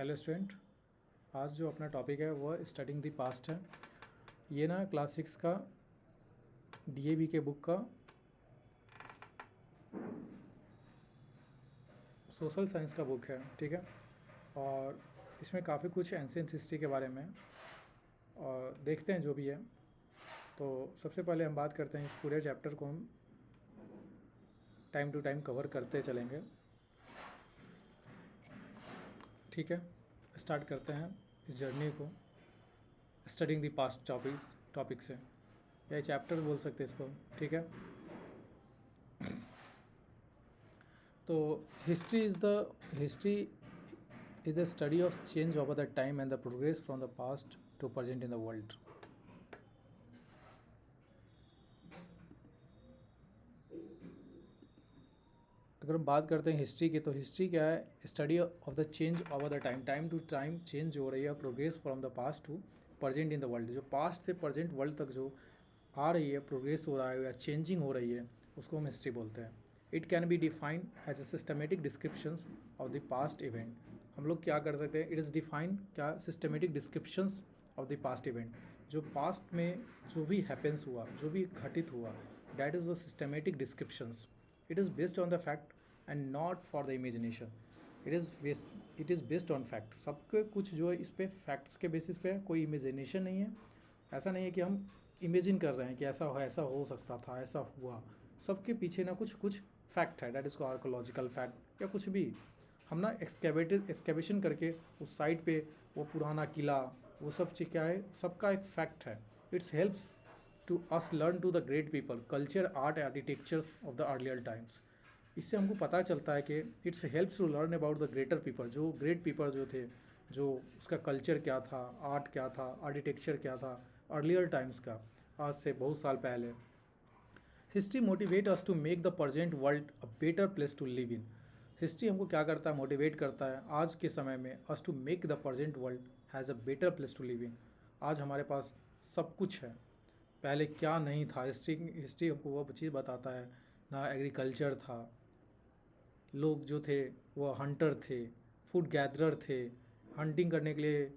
Hello student. आज जो अपना टॉपिक है वो स्टडिंग द पास्ट है। ये ना क्लास 6 का डीएवी के बुक का सोशल साइंस का बुक है, ठीक है। और इसमें काफ़ी कुछ एंशिएंट हिस्ट्री के बारे में और देखते हैं जो भी है। तो सबसे पहले हम बात करते हैं, इस पूरे चैप्टर को हम टाइम टू टाइम कवर करते चलेंगे, ठीक है। स्टार्ट करते हैं इस जर्नी को स्टडिंग द पास्ट टॉपिक से, या चैप्टर बोल सकते हैं इसको, ठीक है। तो history is the study of change over the time and the progress from the past to present in the world. अगर हम बात करते हैं हिस्ट्री की, तो हिस्ट्री क्या है? Study of the change over the time to time change हो रही है, progress from the past to present in the world. जो पास्ट से प्रेजेंट वर्ल्ड तक जो आ रही है, प्रोग्रेस हो रहा है या चेंजिंग हो रही है, उसको हम हिस्ट्री बोलते हैं। It can be defined as a systematic descriptions of the past event. हम लोग क्या कर सकते हैं? इट इज़ डिफाइंड क्या? Systematic descriptions of the past event. जो पास्ट में जो भी हैपेंस हुआ, जो भी घटित हुआ, that is the systematic descriptions. It is based on the fact and not for the imagination. It is based on fact. सबके कुछ जो है इस पे फैक्ट्स के बेसिस पे है, कोई इमेजिनेशन नहीं है। ऐसा नहीं है कि हम इमेजिन कर रहे हैं कि ऐसा हो सकता था, ऐसा हुआ। सबके पीछे ना कुछ फैक्ट है, डैट इज़ को आर्कोलॉजिकल फैक्ट या कुछ भी। हम ना एक्सकेवेशन करके उस साइड पे वो पुराना किला, वो सब चीज़ क्या है, सबका एक फैक्ट है। It's helps to us learn to the great people culture art architectures of the earlier times. इससे हमको पता चलता है कि it's helps to learn about the greater people. जो ग्रेट पीपल जो थे, जो उसका कल्चर क्या था, आर्ट क्या था, आर्किटेक्चर क्या था अर्लियर टाइम्स का, आज से बहुत साल पहले। History motivate us to make the present world a better place to live in. History हमको क्या करता है? मोटिवेट करता है आज के समय में us to make the present world has a better place to live in. आज हमारे पास सब कुछ है, पहले क्या नहीं था। हिस्ट्री हमको वो चीज़ बताता है ना। एग्रीकल्चर था, लोग जो थे वो हंटर थे, फूड गैदरर थे, हंटिंग करने के लिए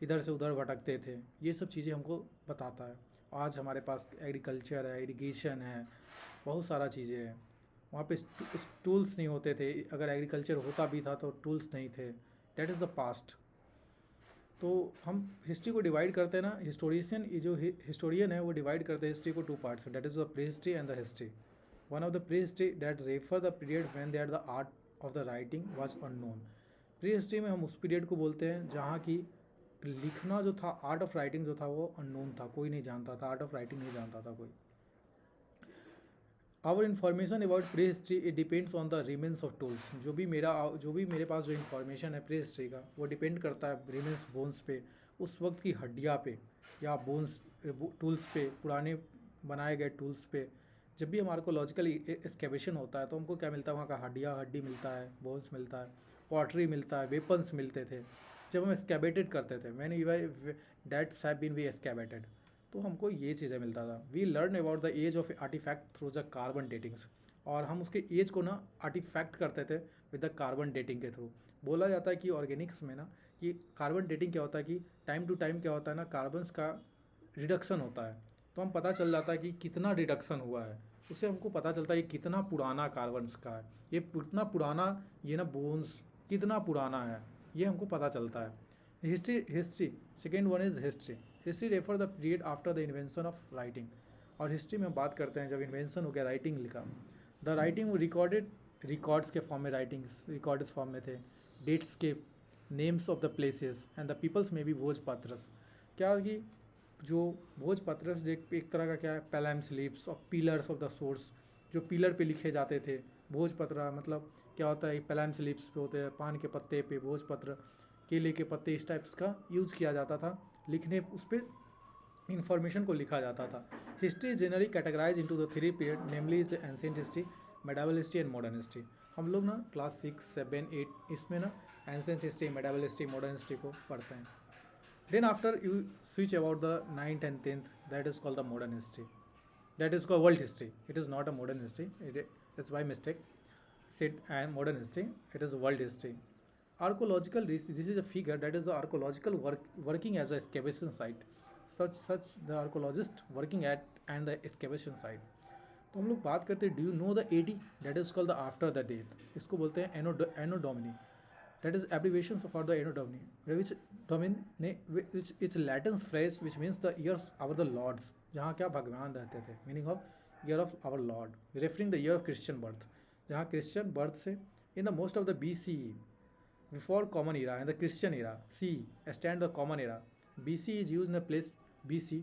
इधर से उधर भटकते थे। ये सब चीज़ें हमको बताता है। आज हमारे पास एग्रीकल्चर है, इरिगेशन है, बहुत सारा चीज़ें हैं। वहाँ पे टूल्स नहीं होते थे, अगर एग्रीकल्चर होता भी था तो टूल्स नहीं थे। That is the past. तो हम हिस्ट्री को डिवाइड करते हैं ना, हिस्टोरियन है वो डिवाइड करते हैं हिस्ट्री को 2 पार्ट्स में, that is the pre history and the history. One of the pre-history that refer the period when there the art of the writing was unknown. Pre history में हम उस period को बोलते हैं जहाँ की लिखना जो था, आर्ट ऑफ राइटिंग जो था वो अननोन था, कोई नहीं जानता था, आर्ट ऑफ राइटिंग नहीं जानता था कोई। Our information about prehistory it depends on the remains of tools. जो भी मेरे पास जो इन्फॉर्मेशन है प्री हिस्ट्री का, वो डिपेंड करता है रिमेन्स, बोन्स पे, उस वक्त की हड्डियाँ पे या बोन्स टूल्स पे, पुराने बनाए गए टूल्स पे। जब भी हमारे को लॉजिकल एक्सकेवेशन होता है तो हमको क्या मिलता है? वहाँ का हड्डी मिलता है, बोन्स मिलता है, पॉटरी मिलता है, वेपन्स मिलते थे। जब हम एक्सकेवेटेड करते थे, मैंने that's have been we excavated, तो हमको ये चीज़ें मिलता था। We learn about the age of artifact through the carbon datings. और हम उसके एज को ना आर्टिफैक्ट करते थे विद द कार्बन डेटिंग के थ्रू। बोला जाता है कि ऑर्गेनिक्स में ना, ये कार्बन डेटिंग क्या होता है कि टाइम टू टाइम क्या होता है ना, कार्बन्स का रिडक्शन होता है। तो हम पता चल जाता है कि कितना रिडक्शन हुआ है, उससे हमको पता चलता है कि कितना पुराना कार्बन्स का है, ये कितना पुराना, ये ना बोन्स कितना पुराना है, ये हमको पता चलता है। History second one is history. History refer the period after the invention of writing. और हिस्ट्री में हम बात करते हैं जब इन्वेंशन हो गया राइटिंग लिखा। द राइटिंग रिकॉर्ड्स के फॉर्म में, राइटिंग्स रिकॉर्ड्स फॉर्म में थे, डेट्स के, names of the places and the peoples में भी भोजपत्रस। क्या कि जो भोजपत्रस एक तरह का क्या है, पैलम स्लिप्स और पिलर्स ऑफ द सोर्स, जो पिलर पे लिखे जाते थे। भोजपत्र मतलब क्या होता है? पैलम स्लिप्स पे होते हैं, पान के पत्ते पे भोजपत्र, केले के पत्ते, इस टाइप्स का यूज़ किया जाता था लिखने, उस पर इंफॉर्मेशन को लिखा जाता था। History is generally categorize into the 3 period, namely is the ancient history, medieval history and modern history. हम लोग ना क्लास 6, 7, 8 इसमें ना ancient history, medieval history, modern history को पढ़ते हैं। Then after you switch about the 9th and 10th, that is called the modern history. That is called world history. It is not a modern history. It's by mistake. Said I am modern history. It is world history. Archaeological, this is a figure that is the archaeological working as a excavation site. Such the archaeologist working at and the excavation site. तो हम लोग बात करते हैं, do you know the AD, that is called the after the death. इसको बोलते हैं anno domini. That is abbreviation for the anno domini, which domini which it's Latin phrase which means the years our the lords, जहाँ क्या भगवान रहते थे. Meaning of year of our lord, referring the year of Christian birth, जहाँ Christian birth से in the most of the BCE, before common era and the Christian era. C stand the common era. BC is used in the place BC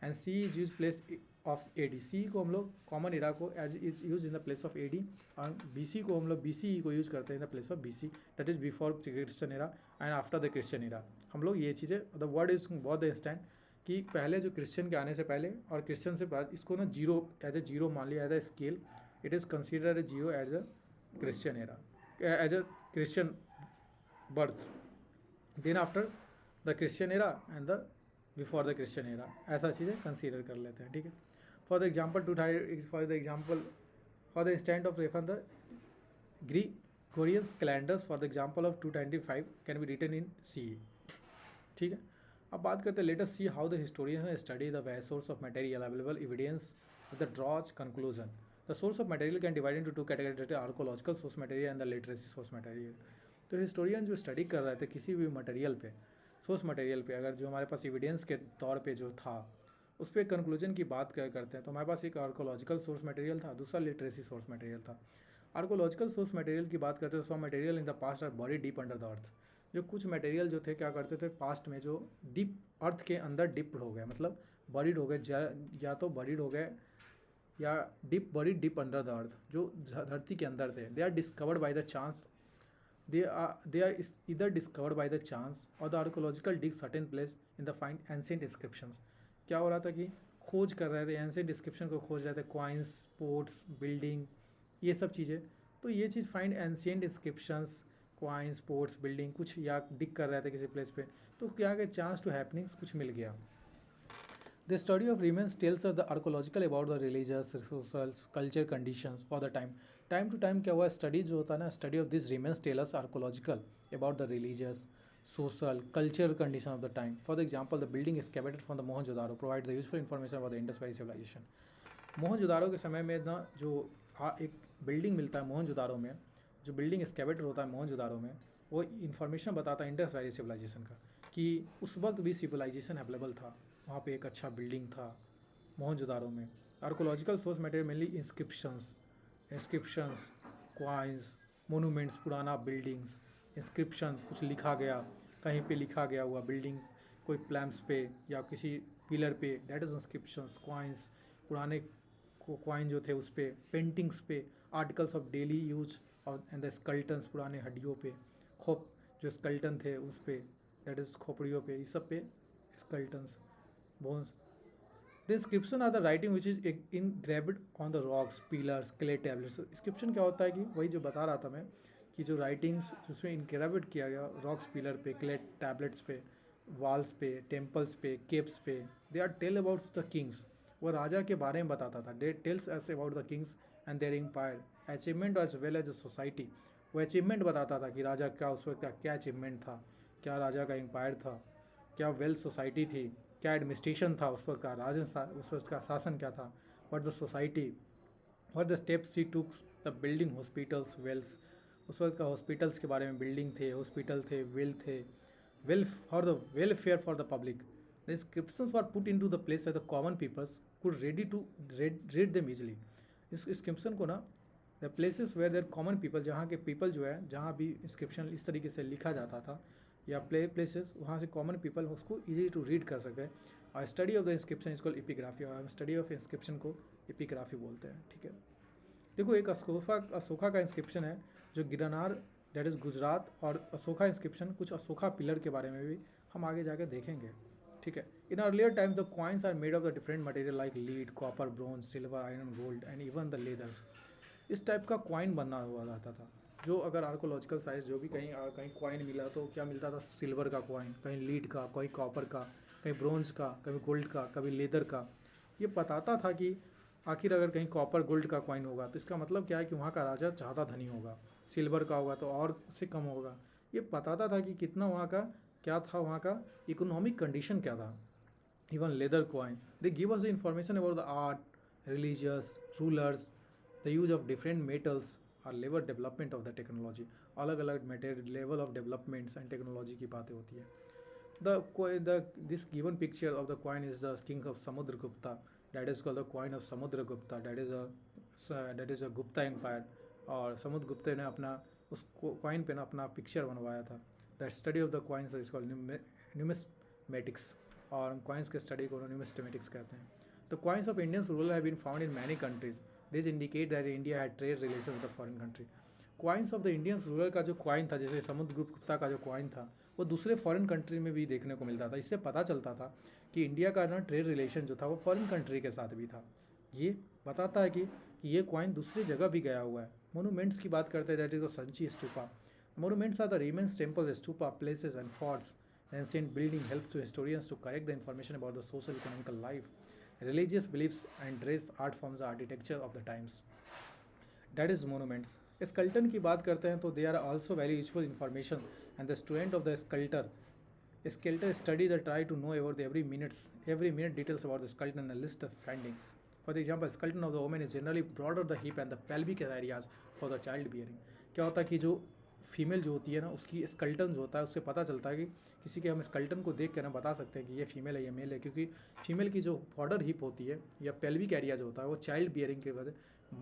and C is used place of AD. C को हम लोग common era को as is used in the place of AD और BC को हम लोग BCE को use करते हैं in the place of BC, that is before Christian era and after the Christian era. हम लोग ये चीज़ें, the word is बहुत the instant कि पहले जो क्रिश्चियन के आने से पहले और क्रिश्चियन से बाद, इसको ना जीरो एज ए जीरो मान लिया, as a scale it is considered a zero as a Christian era, as a Christian birth, then after the Christian era and the before the Christian era, ऐसा चीज़ें consider कर लेते हैं. ठीक है. For the example for the instant of refer the gregorians calendars for the example of 225 can be written in CE. ठीक है. अब बात करते हैं, let us see how the historian study the west source of material available evidence with the draws conclusion. The source of material can divide into two category, archaeological source material and the literacy source material. तो historian जो study कर रहे थे किसी भी material पे, source material पे, अगर जो हमारे पास एविडेंस के तौर पे जो था उस पर कंक्लूजन की बात करते हैं, तो हमारे पास एक आर्कोलॉजिकल सोर्स मटेरियल था, दूसरा लिटरेसी सोर्स मटेरियल था. आर्कोलॉजिकल सोर्स मटेरियल की बात करते हैं, some material in the past are body deep under the earth. जो कुछ मटेरियल जो थे क्या करते थे पास्ट में, जो डीप अर्थ के अंदर डिप्ड हो गए, मतलब बॉडीड हो गए, या तो बॉडीड हो गए या डीप अंडर द अर्थ, जो धरती के अंदर थे. They are discovered by the chance, they are either discovered by the chance or the archaeological dig certain place in the find ancient inscriptions. क्या हो रहा था कि खोज कर रहे थे, एंशिएंट इंस्क्रिप्शन को खोज रहे थे, क्वाइंस, पोर्ट्स, बिल्डिंग, ये सब चीज़ें. तो ये चीज़ find ancient inscriptions, coins, ports, building कुछ या डिग कर रहे थे किसी प्लेस पे, तो क्या कि चांस टू हैपनिंग्स कुछ मिल गया. The study of remains tells us the archaeological about the religious, social, culture conditions for the time. Time to time क्या हुआ, स्टडी जो होता है ना, study of this remains tell us archaeological about the religious, social, culture condition of the time. For the example the building excavated from the Mohenjodaro provide the useful information about the Indus valley civilization. Mohenjodaro के समय में ना जो एक building मिलता है मोहनजोदारो में, जो बिल्डिंग एक्सकेवेटेड होता है मोहनजोदारो में, वो इन्फॉर्मेशन बताता है इंडस वैली सिविलाइजेशन का, कि उस वक्त भी सिविलाइजेशन अवेलेबल था, वहाँ पे एक अच्छा बिल्डिंग था मोहनजोदारो में. Archaeological source material mainly inscriptions, coins, monuments, पुराना बिल्डिंग्स, इंस्क्रिप्शन, कुछ लिखा गया, कहीं पे लिखा गया हुआ बिल्डिंग, कोई प्लैम्स पे या किसी पिलर पे, डेट इज इंस्क्रिप्शंस, क्वाइंस, पुराने क्वाइन जो थे उस पर, पेंटिंग्स पे, आर्टिकल्स ऑफ डेली यूज और एंड द स्कल्टन्स, पुराने हड्डियों पे, खोप जो स्कल्टन थे उस पर, डेट इज़ खोपड़ियों पे, इस सब पे स्कल्टन्स, bones. The inscription are the writing which is engraved on the rocks, pillars, clay tablets. inscription क्या होता है कि वही जो बता रहा था मैं, कि जो राइटिंग्स जिसमें इंक्रेविड किया गया रॉक्स, पिलर पे, क्ले टैबलेट्स पे, वॉल्स पे, टेम्पल्स पे, केप्स पे, they are tell about the kings. वो राजा के बारे में बताता था. They tells us about the kings and their empire, achievement as well as a society. वो अचीवमेंट बताता था कि राजा का उस वक्त क्या अचीवमेंट था, क्या राजा का एम्पायर था, क्या वेल सोसाइटी थी, क्या एडमिनिस्ट्रेशन था उस वक्त का, उस वक्त का शासन क्या था, what the society, what the steps he took, the building hospitals, wells, उस वक्त का हॉस्पिटल्स के बारे में, बिल्डिंग थे, हॉस्पिटल थे, वेल थे, well for the welfare for the public. The inscriptions were put into the place the common peoples could ready to read them easily. इस इंस्क्रिप्शन को ना the places where there common people, जहाँ के people जो है, जहाँ भी inscription इस तरीके से लिखा जाता था या प्लेसेस, वहाँ से कॉमन पीपल उसको इजी टू रीड कर सके. और स्टडी ऑफ द इंस्क्रिप्शन इसको एपिग्राफी, और स्टडी ऑफ इंस्क्रिप्शन को एपिग्राफी बोलते हैं. ठीक है. देखो एक अशोका का इंस्क्रिप्शन है जो गिरनार, दैट इज़ गुजरात, और अशोका इंस्क्रिप्शन, कुछ अशोका पिलर के बारे में भी हम आगे जाके देखेंगे. ठीक है. In earlier times the coins are made of the different material like lead, copper, bronze, silver, iron, gold and even the leathers. इस टाइप का कॉइन बनना हुआ रहता था. जो अगर आर्कोलॉजिकल साइज जो भी कहीं कॉइन मिला तो क्या मिलता था, सिल्वर का कॉइन, कहीं लीड का, कहीं कॉपर का, कहीं ब्रोंज का, कभी गोल्ड का, कभी लेदर का. ये बताता था कि आखिर अगर कहीं कॉपर गोल्ड का कॉइन होगा तो इसका मतलब क्या है कि वहाँ का राजा ज़्यादा धनी होगा, सिल्वर का होगा तो और उससे कम होगा, ये बताता था कि कितना वहाँ का क्या था, वहाँ का इकोनॉमिक कंडीशन क्या था. Even leather coin, they give us the information about the art, religious, rulers, the use of different metals और level development of the technology. अलग अलग material level of developments and technology की बातें होती है. The this given picture of the coin is the king of Samudragupta, that is called the coin of Samudragupta, that is a Gupta empire. और समुद्रगुप्त ने अपना उस कॉइन पे ना अपना पिक्चर बनवाया था. The study of the coins is called numismatics, और कॉइन्स के स्टडी को न्यूमिस्मेटिक्स कहते हैं. The coins of Indians rural have been found in many countries. This indicate that India had trade relation with the foreign country. Coins of the Indians rural का जो coin था, जैसे समुद्रगुप्ता का जो कॉइन था, वो दूसरे फॉरेन कंट्री में भी देखने को मिलता था. इससे पता चलता था कि इंडिया का ना ट्रेड रिलेशन जो था वो फॉरेन कंट्री के साथ भी था. ये बताता है कि ये कॉइन दूसरी जगह भी गया हुआ है. मोनूमेंट्स की बात करते हैं, that is Sanchi stupa. Monuments are the remains, temples, stupa, places and forts. Ancient building helps to historians to correct the information about the social economical life, religious beliefs and dress, art forms, architecture of the times. That is monuments. Skeleton की बात करते हैं तो they are also very useful information, and the student of the skeleton study that try to know about the every minute details about the skeleton and a list of findings. For the example, skeleton of the woman is generally broader the hip and the pelvic areas for the child bearing. क्या होता है कि जो female जो होती है ना, उसकी स्कल्टन जो होता है उससे पता चलता है कि किसी के हम स्कल्टन को देख कर ना बता सकते हैं कि ये फीमेल है या मेल है, क्योंकि फीमेल की जो बॉर्डर हिप होती है या पेल्विक एरिया जो होता है वो चाइल्ड बियरिंग के वजह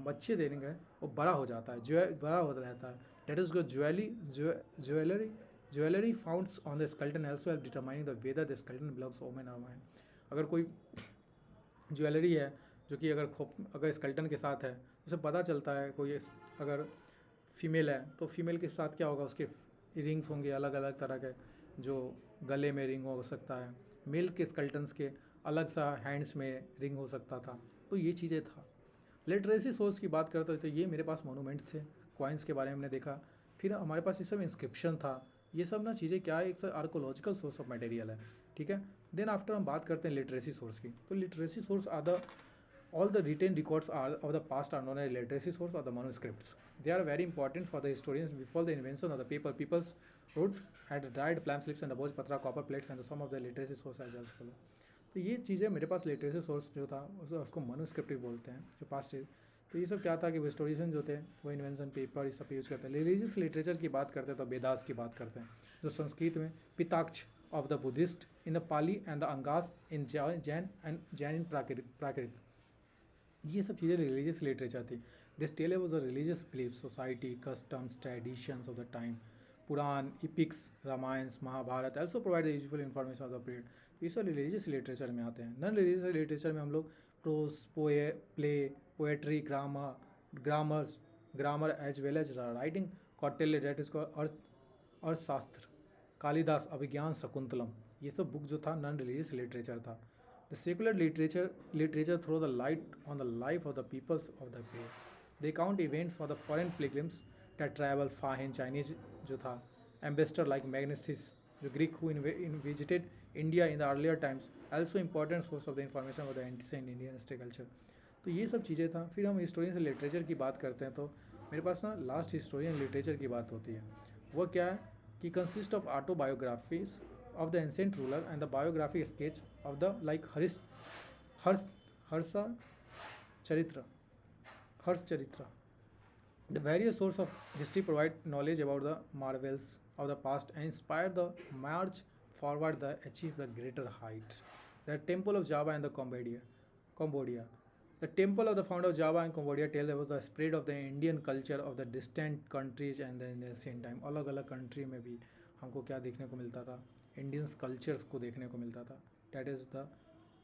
बच्चे देने का वो बड़ा हो जाता है, जो बड़ा होता रहता है. Date is jewellery founds on the skeleton also help determining the whether the skeleton belongs women और मैन. अगर कोई ज्वेलरी है जो कि अगर स्कल्टन के साथ है, उसे पता चलता है कोई अगर फीमेल है तो फीमेल के साथ क्या होगा, उसके रिंग्स होंगे अलग अलग तरह के, जो गले में रिंग हो सकता है, मेल के स्कल्टन्स के अलग सा हैंड्स में रिंग हो सकता था. तो ये चीज़ें था. लिटरेसी सोर्स की बात करते हैं तो ये मेरे पास मोनूमेंट्स थे, कॉइन्स के बारे में हमने देखा. फिर हमारे पास ये सब इंस्क्रिप्शन था. ये सब ना चीज़ें क्या है, एक आर्कोलॉजिकल सोर्स ऑफ मटेरियल है. ठीक है. देन आफ्टर हम बात करते हैं लिटरेसी सोर्स की. तो literacy source are the all the written records of the past are known as literacy source or the manuscripts. They are very important for the historians. Before the invention of the paper, peoples wrote had dried plan slips and the bhojpatra, copper plates, and some of the literacy source as well follow. तो ये चीज़ें मेरे पास literacy source जो था उसको manuscript भी बोलते हैं, जो पास्ट. तो ये सब क्या था कि वो हिस्टोरियन जो थे वो इन्वेंशन पेपर ये सब यूज करते हैं. रिलीजियस लिटरेचर की बात करते हैं तो वेदास की बात करते हैं, जो संस्कृत में Pitakas of the Buddhist, in the Pali and the Angas in Jain and Jain in Prakrit. ये सब चीज़ें रिलीजियस लिटरेचर थी. This tell about the religious belief, society, customs, traditions of the time. Purana, epics, Ramayana, Mahabharata also provide the useful information of the period. तो ये सब religious literature में आते हैं. नॉन रिलीजियस लिटरेचर में हम लोग prose, play, poetry, grammar as well as writing, Kautilya that इसको अर्थशास्त्र, कालिदास, अभिज्ञान, शकुंतलम. ये सब बुक जो था नॉन रिलीजियस लिटरेचर था. The secular literature throw the light on the life of the peoples of the day. They count events for the foreign pilgrims that travel far in Chinese जो था, ambassador like Magnestis, जो Greek who visited India in the earlier times, also important source of the information of the ancient Indian history culture. तो ये सब चीज़ें था. फिर हम हिस्टोरियन से लिटरेचर की बात करते हैं तो मेरे पास ना लास्ट हिस्टोरियन लिटरेचर की बात होती है. वो क्या है कि consist of autobiographies of the ancient ruler and the biographic sketch of the like Harsh Charitra. The various sources of history provide knowledge about the marvels of the past and inspire the march forward to achieve the greater heights. The temple of Java and the Cambodia. The temple of the founder of Java and Cambodia tells about the spread of the Indian culture of the distant countries and in the same time अलग अलग country में भी हमको क्या देखने को मिलता था, इंडियंस कल्चर्स को देखने को मिलता था. That is the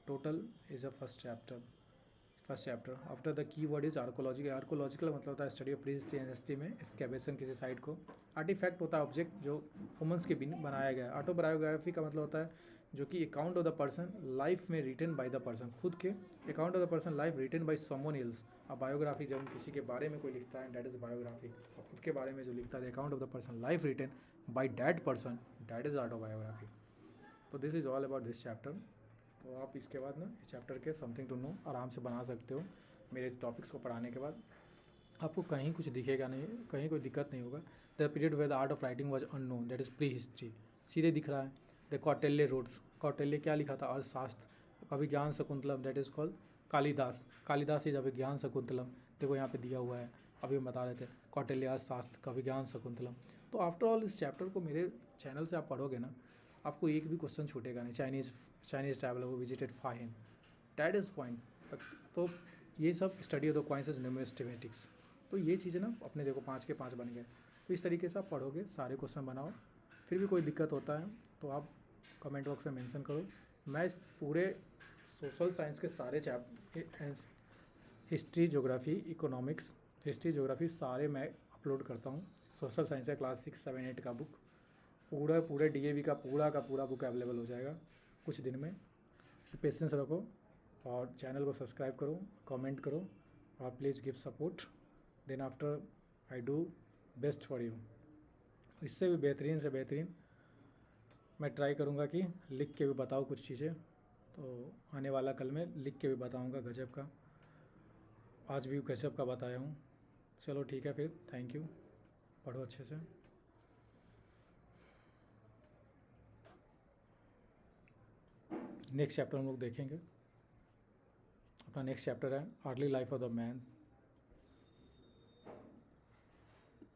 total is a first chapter. After the key word is archaeological मतलब होता है स्टडी ऑफ प्री हिस्ट्री में एक्सकेवेशन किसी साइट को. आर्टिफैक्ट होता है ऑब्जेक्ट जो ह्यूमंस के बिन बनाया गया है. ऑटोबायोग्राफी का मतलब होता है जो कि account of the person life में रिटन बाय द पर्सन, खुद के account of the person life written by someone else. अब बायोग्राफी जब किसी के बारे में कोई लिखता है डैट इज़ बायोग्राफी, और खुद के बारे में जो लिखता है account of the person life written by that person, that is autobiography. तो this is all about this chapter. तो आप इसके बाद ना इस चैप्टर के समथिंग टू नो आराम से बना सकते हो मेरे इस टॉपिक्स को पढ़ाने के बाद. आपको कहीं कुछ दिखेगा नहीं, कहीं कोई दिक्कत नहीं होगा। The period where the art of writing was unknown, that is prehistory, सीधे दिख रहा है। द कौटिल्य रूट्स, कौटिल्य क्या लिखा था? Arthashastra. Abhijnana Shakuntalam, that is called Kalidasa, Kalidasa is Abhijnana Shakuntalam. देखो यहाँ पे दिया हुआ है, अभी हम बता रहे थे कौटिल्य अर्थशास्त्र का अभिज्ञान शकुंतलम। तो आफ्टर ऑल इस चैप्टर को मेरे चैनल से आप पढ़ोगे ना, आपको एक भी क्वेश्चन छूटेगा नहीं। चाइनीज़ ट्रैवलर वो visited fine, that is point तक। तो ये सब study of the coins is numismatics. तो ये चीज़ें ना अपने देखो 5 के 5 बन गए। तो इस तरीके से आप पढ़ोगे, सारे क्वेश्चन बनाओ। फिर भी कोई दिक्कत होता है तो आप कमेंट बॉक्स में मेंशन करो। मैं इस पूरे सोशल साइंस के सारे history, geography, economics, history, geography सारे मैं अपलोड करता हूँ। सोशल साइंस का क्लास 6, 7, 8 का बुक पूरे DAV का पूरा बुक अवेलेबल हो जाएगा कुछ दिन में। इसे पेशेंस रखो और चैनल को सब्सक्राइब करो, कमेंट करो और please give support. Then after I do best for you. इससे भी बेहतरीन से बेहतरीन मैं ट्राई करूँगा कि लिख के भी बताऊँ कुछ चीज़ें। तो आने वाला कल में लिख के भी बताऊँगा गजब का। आज भी गजब का बताया हूँ। चलो ठीक है फिर, थैंक यू, पढ़ो अच्छे से। नेक्स्ट चैप्टर हम लोग देखेंगे। अपना नेक्स्ट चैप्टर है early life of the man.